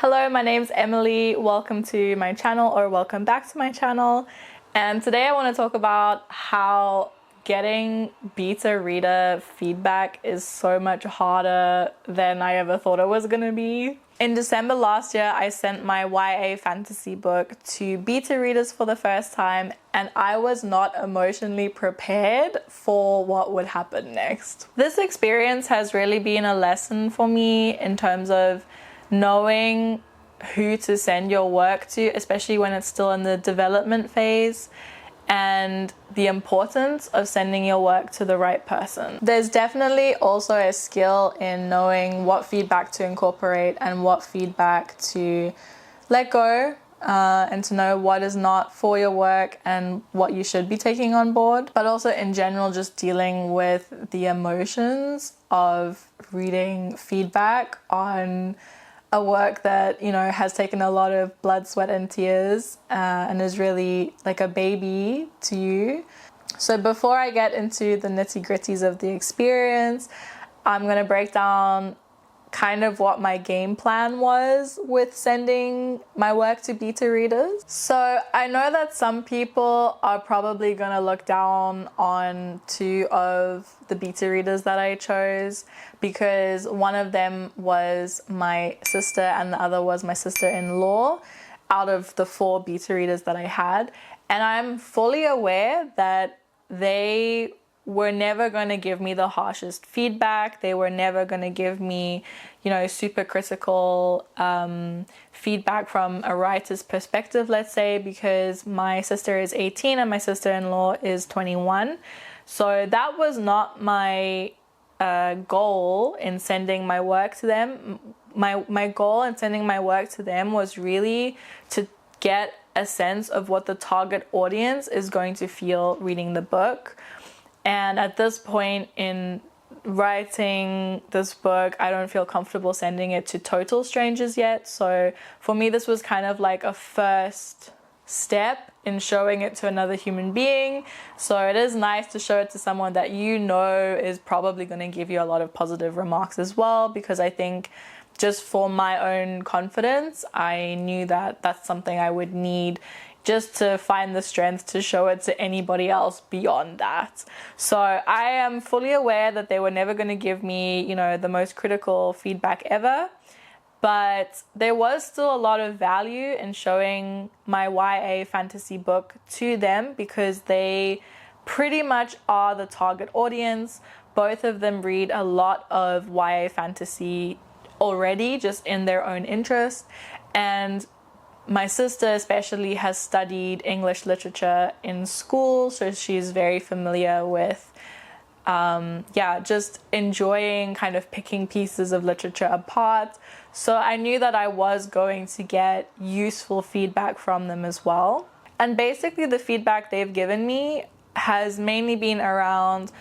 Hello, my name's Emily. Welcome to my channel, or welcome back to my channel. And today I want to talk about how getting beta reader feedback is so much harder than I ever thought it was going to be. In December last year, I sent my YA fantasy book to beta readers for the first time, and I was not emotionally prepared for what would happen next. This experience has really been a lesson for me in terms of knowing who to send your work to, especially when it's still in the development phase, and the importance of sending your work to the right person. There's definitely also a skill in knowing what feedback to incorporate and what feedback to let go, and to know what is not for your work and what you should be taking on board. But also in general, just dealing with the emotions of reading feedback on a work that, you know, has taken a lot of blood, sweat and tears, and is really like a baby to you. So before I get into the nitty-gritties of the experience, I'm going to break down kind of what my game plan was with sending my work to beta readers. So I know that some people are probably going to look down on two of the beta readers that I chose, because one of them was my sister and the other was my sister-in-law out of the 4 beta readers that I had. And I'm fully aware that they were never going to give me the harshest feedback. They were never going to give me, you know, super critical feedback from a writer's perspective, let's say, because my sister is 18 and my sister-in-law is 21. So that was not my goal in sending my work to them. My goal in sending my work to them was really to get a sense of what the target audience is going to feel reading the book. And at this point in writing this book, I don't feel comfortable sending it to total strangers yet. So for me, this was kind of like a first step in showing it to another human being. So it is nice to show it to someone that you know is probably going to give you a lot of positive remarks as well, because I think just for my own confidence, I knew that that's something I would need just to find the strength to show it to anybody else beyond that. So I am fully aware that they were never going to give me, you know, the most critical feedback ever, but there was still a lot of value in showing my YA fantasy book to them, because they pretty much are the target audience. Both of them read a lot of YA fantasy already, just in their own interest, and my sister especially has studied English literature in school, so she's very familiar with, just enjoying kind of picking pieces of literature apart. So I knew that I was going to get useful feedback from them as well. And basically the feedback they've given me has mainly been around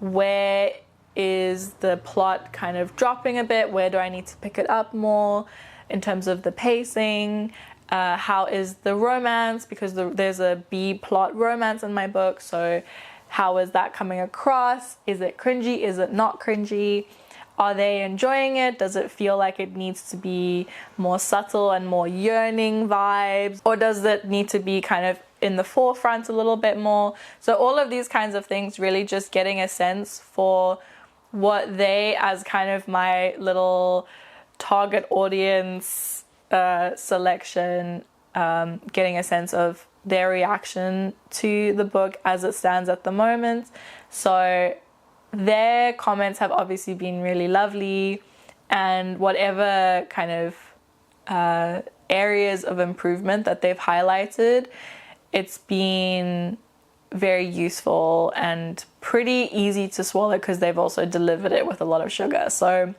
where is the plot kind of dropping a bit, where do I need to pick it up more in terms of the pacing. How is the romance, because there's a B-plot romance in my book, so how is that coming across? Is it cringy? Is it not cringy? Are they enjoying it? Does it feel like it needs to be more subtle and more yearning vibes? Or does it need to be kind of in the forefront a little bit more? So all of these kinds of things, really just getting a sense for what they, as kind of my little target audience selection, getting a sense of their reaction to the book as it stands at the moment. So their comments have obviously been really lovely, and whatever kind of areas of improvement that they've highlighted, it's been very useful and pretty easy to swallow, because they've also delivered it with a lot of sugar. So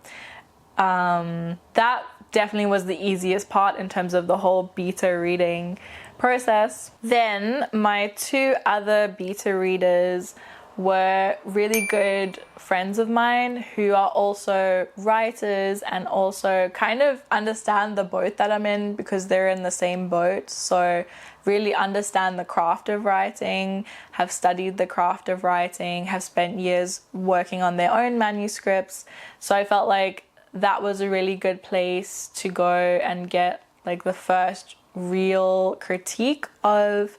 that definitely was the easiest part in terms of the whole beta reading process. Then my 2 other beta readers were really good friends of mine who are also writers and also kind of understand the boat that I'm in, because they're in the same boat. So really understand the craft of writing, have studied the craft of writing, have spent years working on their own manuscripts. So I felt like that was a really good place to go and get like the first real critique of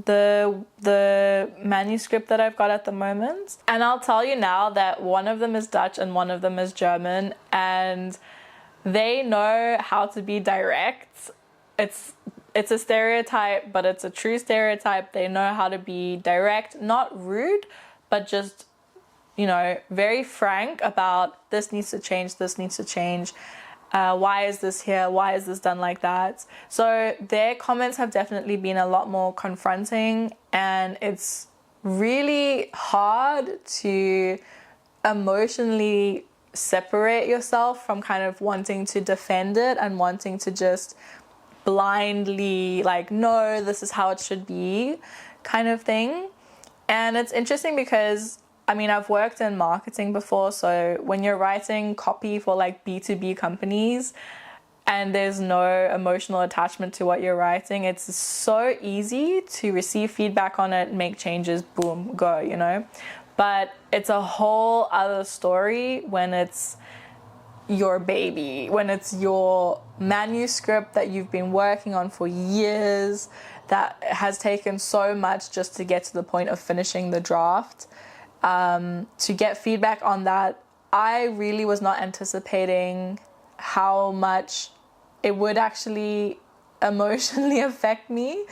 the manuscript that I've got at the moment. And I'll tell you now that one of them is Dutch and one of them is German, and they know how to be direct. It's a stereotype, but it's a true stereotype. They know how to be direct, not rude, but just, you know, very frank about this needs to change, this needs to change. Why is this here? Why is this done like that? So their comments have definitely been a lot more confronting, and it's really hard to emotionally separate yourself from kind of wanting to defend it and wanting to just blindly like, no, this is how it should be kind of thing. And it's interesting because I mean, I've worked in marketing before, so when you're writing copy for like B2B companies and there's no emotional attachment to what you're writing, it's so easy to receive feedback on it, make changes, boom, go, you know? But it's a whole other story when it's your baby, when it's your manuscript that you've been working on for years, that has taken so much just to get to the point of finishing the draft. To get feedback on that, I really was not anticipating how much it would actually emotionally affect me.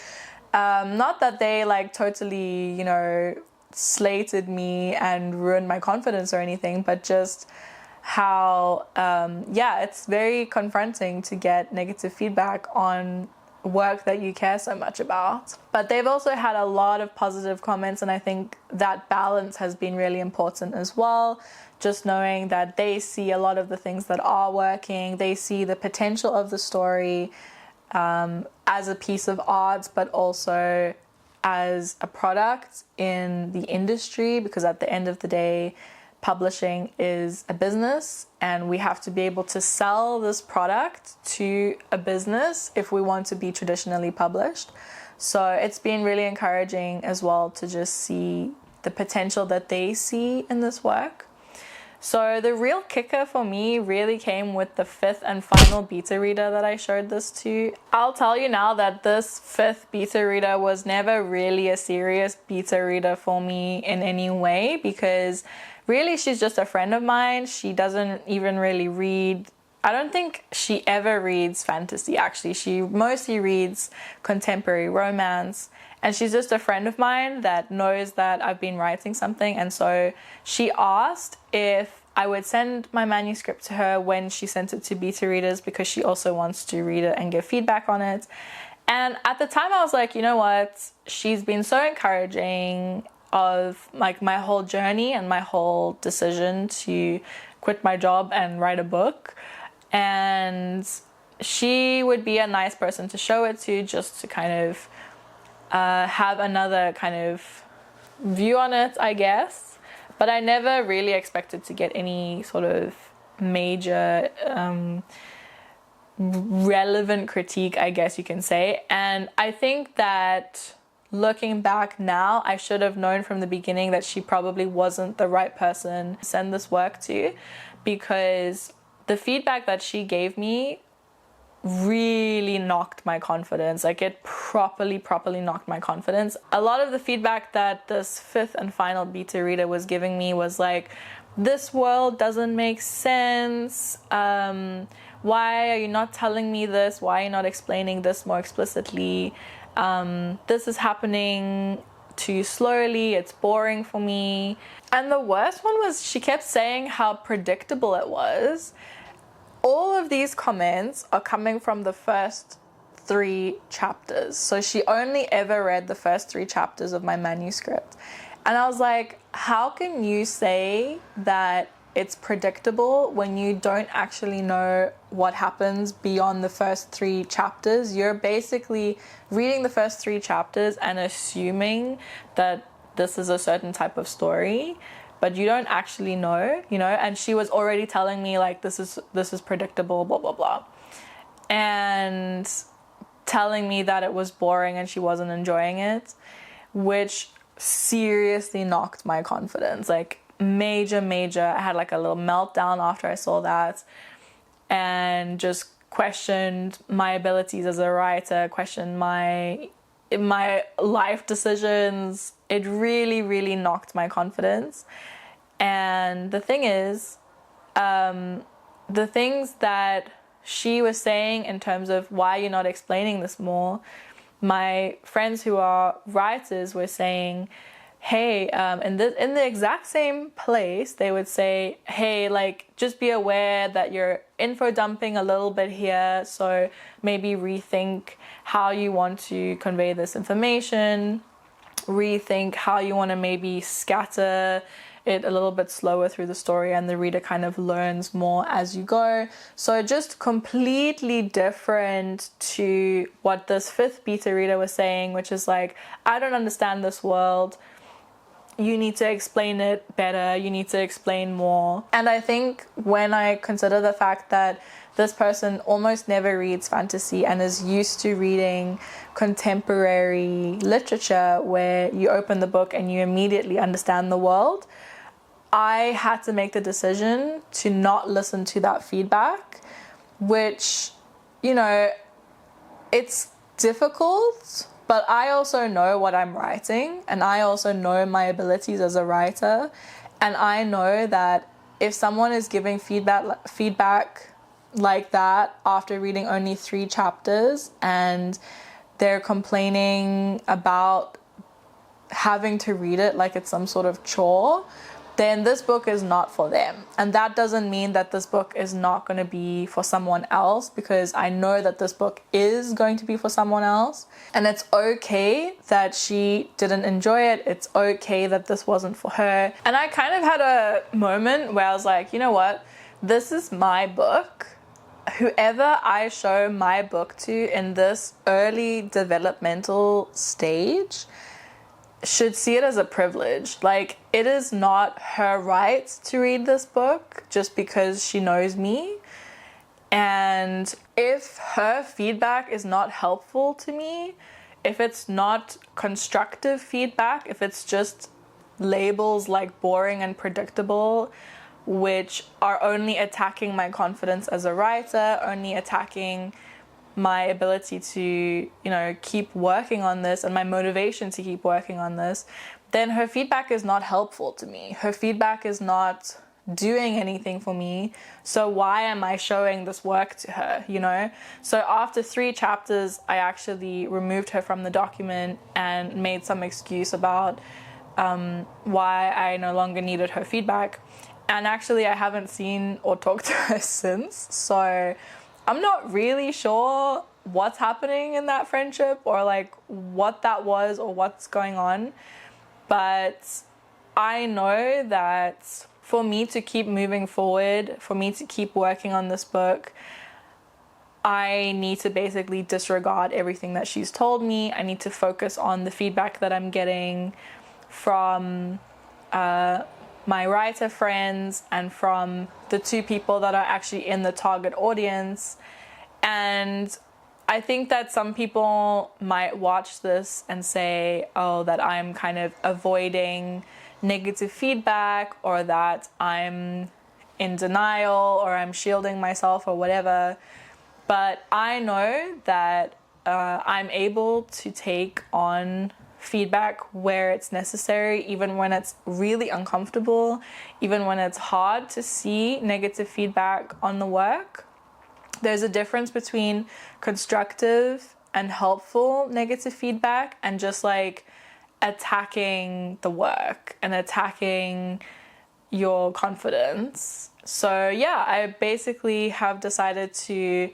Not that they like totally, you know, slated me and ruined my confidence or anything, but just how, it's very confronting to get negative feedback on work that you care so much about. But they've also had a lot of positive comments, and I think that balance has been really important as well. Just knowing that they see a lot of the things that are working, they see the potential of the story as a piece of art, but also as a product in the industry, because at the end of the day, publishing is a business, and we have to be able to sell this product to a business if we want to be traditionally published. So it's been really encouraging as well to just see the potential that they see in this work. So the real kicker for me really came with the fifth and final beta reader that I showed this to. I'll tell you now that this fifth beta reader was never really a serious beta reader for me in any way, because really she's just a friend of mine. She doesn't even really read. I don't think she ever reads fantasy, actually. She mostly reads contemporary romance. And she's just a friend of mine that knows that I've been writing something. And so she asked if I would send my manuscript to her when she sent it to beta readers, because she also wants to read it and give feedback on it. And at the time I was like, you know what? She's been so encouraging of like my whole journey and my whole decision to quit my job and write a book. And she would be a nice person to show it to, just to kind of have another kind of view on it, I guess. But I never really expected to get any sort of major relevant critique, I guess you can say. And I think that looking back now, I should have known from the beginning that she probably wasn't the right person to send this work to, because the feedback that she gave me really knocked my confidence. Like, it properly knocked my confidence. A lot of the feedback that this fifth and final beta reader was giving me was like, this world doesn't make sense. Why are you not telling me this? Why are you not explaining this more explicitly? This is happening too slowly. It's boring for me. And the worst one was she kept saying how predictable it was. All of these comments are coming from the first 3 chapters. So she only ever read the first 3 chapters of my manuscript. And I was like, how can you say that it's predictable when you don't actually know what happens beyond the first 3 chapters? You're basically reading the first 3 chapters and assuming that this is a certain type of story, but you don't actually know, you know? And she was already telling me like, this is predictable, blah, blah, blah. And telling me that it was boring and she wasn't enjoying it, which seriously knocked my confidence. Like, major. I had like a little meltdown after I saw that. and just questioned my abilities as a writer, questioned my life decisions. It really, really knocked my confidence. And the thing is, the things that she was saying in terms of why you're not explaining this more, my friends who are writers were saying, hey, in the exact same place, they would say, hey, like, just be aware that you're info dumping a little bit here, so maybe rethink how you want to convey this information, rethink how you want to maybe scatter it a little bit slower through the story, and the reader kind of learns more as you go. So just completely different to what this fifth beta reader was saying, which is like, I don't understand this world. You need to explain it better. You need to explain more. And I think when I consider the fact that this person almost never reads fantasy and is used to reading contemporary literature where you open the book and you immediately understand the world, I had to make the decision to not listen to that feedback, which, you know, it's difficult, but I also know what I'm writing, and I also know my abilities as a writer, and I know that if someone is giving feedback like that after reading only 3 chapters and they're complaining about having to read it like it's some sort of chore, then this book is not for them. And that doesn't mean that this book is not going to be for someone else, because I know that this book is going to be for someone else. And it's okay that she didn't enjoy it. It's okay that this wasn't for her. And I kind of had a moment where I was like, you know what? This is my book. Whoever I show my book to in this early developmental stage should see it as a privilege. Like, it is not her right to read this book just because she knows me. And if her feedback is not helpful to me, if it's not constructive feedback, if it's just labels like boring and predictable, which are only attacking my confidence as a writer, only attacking my ability to, you know, keep working on this and my motivation to keep working on this, then her feedback is not helpful to me. Her feedback is not doing anything for me. So why am I showing this work to her, you know? So after 3 chapters, I actually removed her from the document and made some excuse about why I no longer needed her feedback. And actually, I haven't seen or talked to her since. So I'm not really sure what's happening in that friendship, or like what that was, or what's going on. But I know that for me to keep moving forward, for me to keep working on this book, I need to basically disregard everything that she's told me. I need to focus on the feedback that I'm getting from my writer friends and from the 2 people that are actually in the target audience. And I think that some people might watch this and say, oh, that I'm kind of avoiding negative feedback, or that I'm in denial, or I'm shielding myself, or whatever. But I know that I'm able to take on feedback where it's necessary, even when it's really uncomfortable, even when it's hard to see negative feedback on the work. There's a difference between constructive and helpful negative feedback and just like attacking the work and attacking your confidence. So yeah, I basically have decided to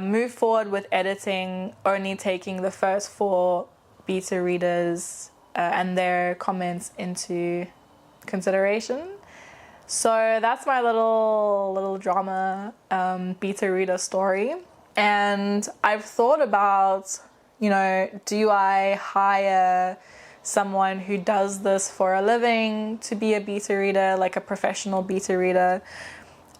move forward with editing, only taking the first 4 beta readers and their comments into consideration. So that's my little drama beta reader story. And I've thought about, you know, do I hire someone who does this for a living to be a beta reader, like a professional beta reader?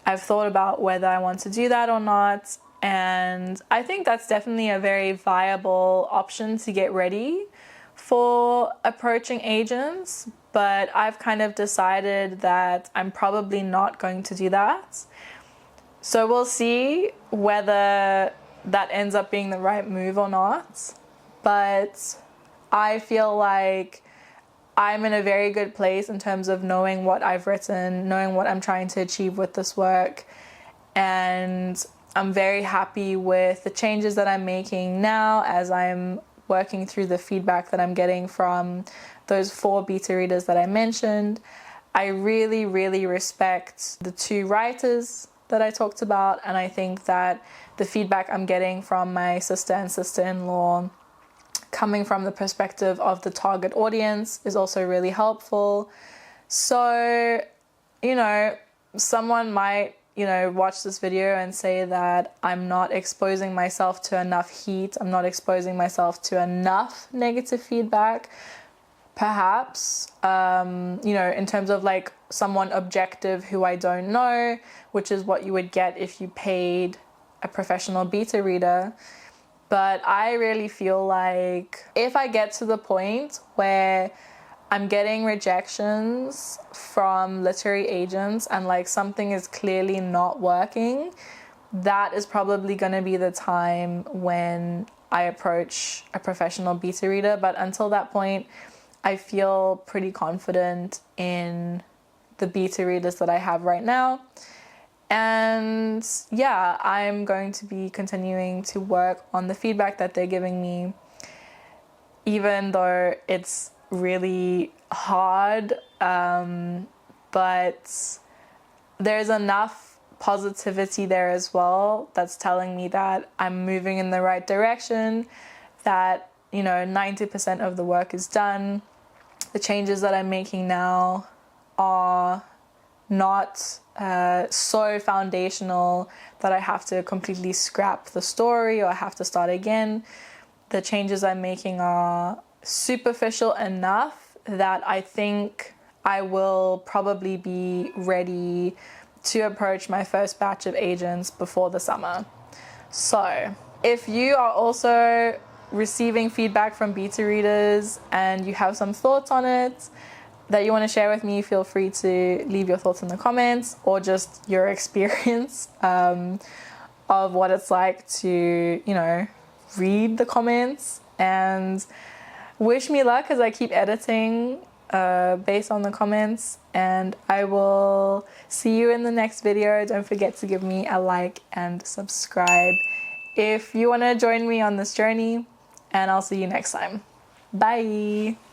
I've thought about whether I want to do that or not. And I think that's definitely a very viable option to get ready for approaching agents. But I've kind of decided that I'm probably not going to do that. So we'll see whether that ends up being the right move or not. But I feel like I'm in a very good place in terms of knowing what I've written, knowing what I'm trying to achieve with this work. And I'm very happy with the changes that I'm making now as I'm working through the feedback that I'm getting from those 4 beta readers that I mentioned. I really, really respect the 2 writers that I talked about, and I think that the feedback I'm getting from my sister and sister-in-law, coming from the perspective of the target audience, is also really helpful. So, someone might, watch this video and say that I'm not exposing myself to enough heat, I'm not exposing myself to enough negative feedback. Perhaps, in terms of like someone objective who I don't know, which is what you would get if you paid a professional beta reader. But I really feel like if I get to the point where I'm getting rejections from literary agents and like something is clearly not working, that is probably going to be the time when I approach a professional beta reader. But until that point, I feel pretty confident in the beta readers that I have right now. And yeah, I'm going to be continuing to work on the feedback that they're giving me, even though it's really hard. But there's enough positivity there as well that's telling me that I'm moving in the right direction, that 90% of the work is done. The changes that I'm making now are not so foundational that I have to completely scrap the story or I have to start again. The changes I'm making are superficial enough that I think I will probably be ready to approach my first batch of agents before the summer. So if you are also receiving feedback from beta readers and you have some thoughts on it that you want to share with me, feel free to leave your thoughts in the comments or just your experience of what it's like to, read the comments, and wish me luck as I keep editing based on the comments, and I will see you in the next video. Don't forget to give me a like and subscribe if you want to join me on this journey, and I'll see you next time. Bye!